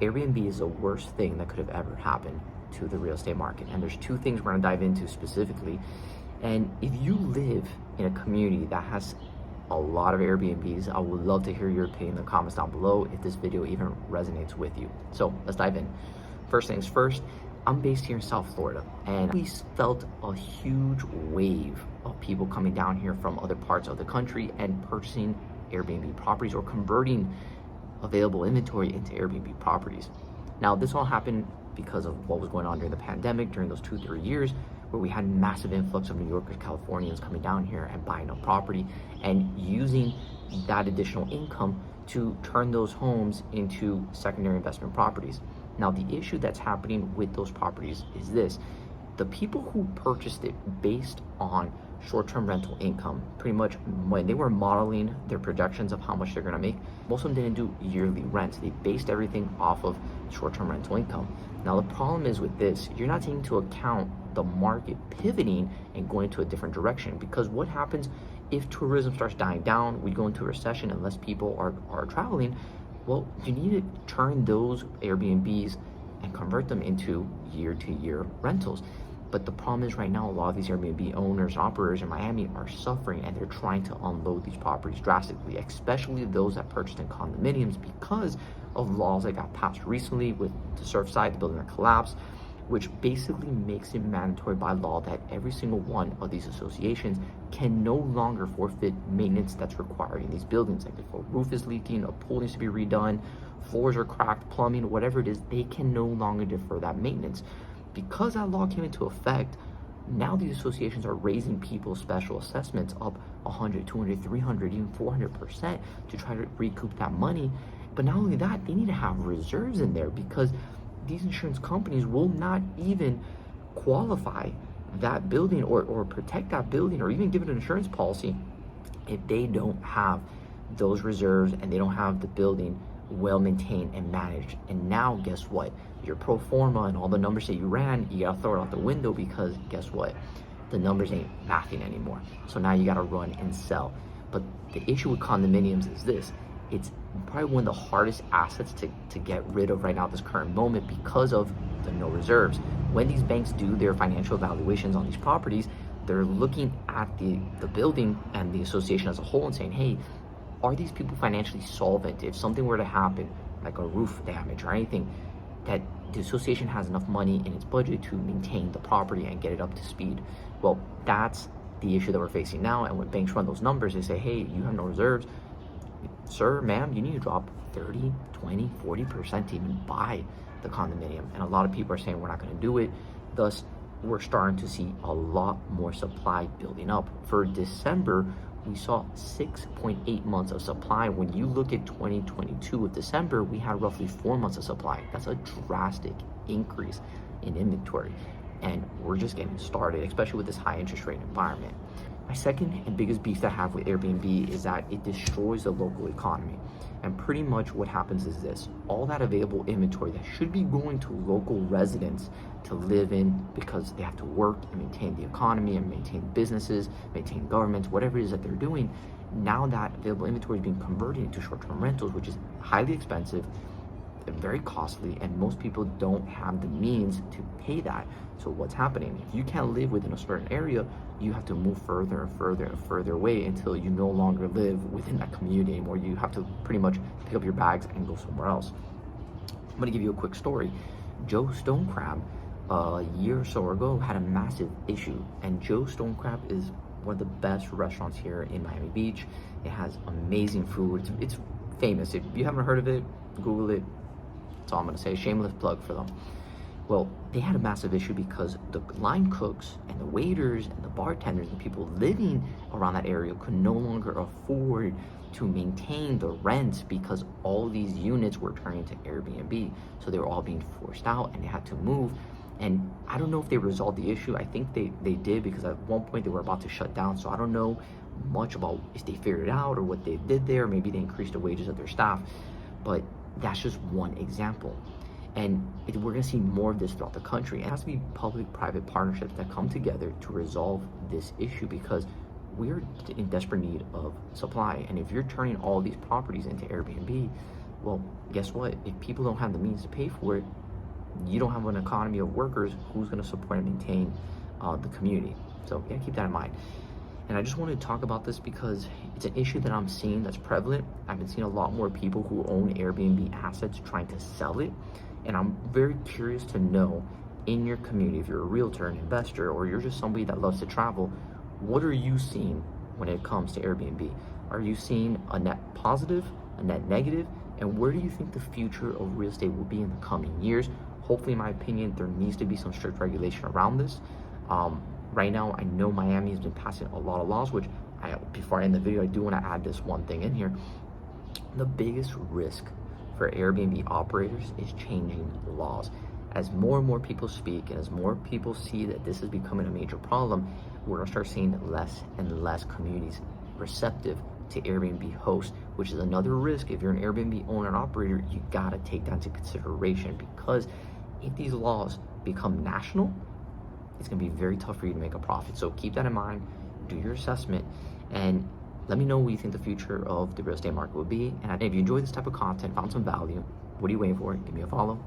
Airbnb is the worst thing that could have ever happened to the real estate market. And there's two things we're gonna dive into specifically. And if you live in a community that has a lot of Airbnbs, I would love to hear your opinion in the comments down below if this video even resonates with you. So let's dive in. First things first, I'm based here in South Florida, and we felt a huge wave of people coming down here from other parts of the country and purchasing Airbnb properties or converting available inventory into Airbnb properties. Now, this all happened because of what was going on during the pandemic, during those 2-3 years, where we had massive influx of New Yorkers, Californians coming down here and buying up property and using that additional income to turn those homes into secondary investment properties. Now, the issue that's happening with those properties is this: the people who purchased it based on short-term rental income, pretty much when they were modeling their projections of how much they're gonna make, most of them didn't do yearly rents. They based everything off of short-term rental income. Now, the problem is with this, you're not taking into account the market pivoting and going to a different direction, because what happens if tourism starts dying down, we go into a recession and less people are traveling. Well, you need to turn those Airbnbs and convert them into year-to-year rentals. But the problem is right now, a lot of these Airbnb owners, operators in Miami are suffering, and they're trying to unload these properties drastically, especially those that purchased in condominiums, because of laws that got passed recently with the Surfside, the building that collapsed, which basically makes it mandatory by law that every single one of these associations can no longer forfeit maintenance that's required in these buildings. Like if a roof is leaking, a pool needs to be redone, floors are cracked, plumbing, whatever it is, they can no longer defer that maintenance. Because that law came into effect, now these associations are raising people's special assessments up 100, 200, 300, even 400% to try to recoup that money. But not only that, they need to have reserves in there, because these insurance companies will not even qualify that building or protect that building or even give it an insurance policy if they don't have those reserves and they don't have the building well maintained and managed. And now guess what? Your pro forma and all the numbers that you ran, you gotta throw it out the window, because guess what? The numbers ain't mathing anymore. So now you gotta run and sell. But the issue with condominiums is this: it's probably one of the hardest assets to get rid of right now at this current moment, because of the no reserves. When these banks do their financial evaluations on these properties, they're looking at the building and the association as a whole and saying, hey, are these people financially solvent? If something were to happen, like a roof damage or anything, that the association has enough money in its budget to maintain the property and get it up to speed. Well, that's the issue that we're facing now. And when banks run those numbers, they say, hey, you have no reserves. Sir, ma'am, you need to drop 30, 20, 40% to even buy the condominium. And a lot of people are saying we're not going to do it. Thus, we're starting to see a lot more supply building up. For December, we saw 6.8 months of supply. When you look at 2022 of December, we had roughly 4 months of supply. That's a drastic increase in inventory. And we're just getting started, especially with this high interest rate environment. My second and biggest beef that I have with Airbnb is that it destroys the local economy. And pretty much what happens is this: all that available inventory that should be going to local residents to live in, because they have to work and maintain the economy and maintain businesses, maintain governments, whatever it is that they're doing, now that available inventory is being converted into short-term rentals, which is highly expensive and very costly, and most people don't have the means to pay that. So what's happening? If you can't live within a certain area, you have to move further and further and further away until you no longer live within that community anymore. You have to pretty much pick up your bags and go somewhere else. I'm gonna give you a quick story. Joe Stonecrab, a year or so ago, had a massive issue, and Joe Stonecrab is one of the best restaurants here in Miami Beach. It has amazing food. It's famous. If you haven't heard of it, Google it. That's all I'm gonna say. Shameless plug for them. Well, they had a massive issue because the line cooks and the waiters and the bartenders and people living around that area could no longer afford to maintain the rents, because all these units were turning to Airbnb. So they were all being forced out and they had to move. And I don't know if they resolved the issue. I think they did, because at one point they were about to shut down. So I don't know much about if they figured it out or what they did there. Maybe they increased the wages of their staff. But that's just one example. And we're going to see more of this throughout the country. It has to be public-private partnerships that come together to resolve this issue, because we're in desperate need of supply. And if you're turning all these properties into Airbnb, Well, guess what? If people don't have the means to pay for it, you don't have an economy of workers who's going to support and maintain the community. So yeah, keep that in mind. And I just wanted to talk about this because it's an issue that I'm seeing that's prevalent. I've been seeing a lot more people who own Airbnb assets trying to sell it. And I'm very curious to know, in your community, if you're a realtor, an investor, or you're just somebody that loves to travel, what are you seeing when it comes to Airbnb? Are you seeing a net positive, a net negative? And where do you think the future of real estate will be in the coming years? Hopefully, in my opinion, there needs to be some strict regulation around this. Right now, I know Miami has been passing a lot of laws, which before I end the video, I do want to add this one thing in here. The biggest risk for Airbnb operators is changing laws. As more and more people speak and as more people see that this is becoming a major problem, we're gonna start seeing less and less communities receptive to Airbnb hosts, which is another risk. If you're an Airbnb owner and operator, you gotta take that into consideration, because if these laws become national, it's gonna be very tough for you to make a profit. So keep that in mind, do your assessment, and let me know what you think the future of the real estate market will be. And if you enjoy this type of content, found some value, what are you waiting for? Give me a follow.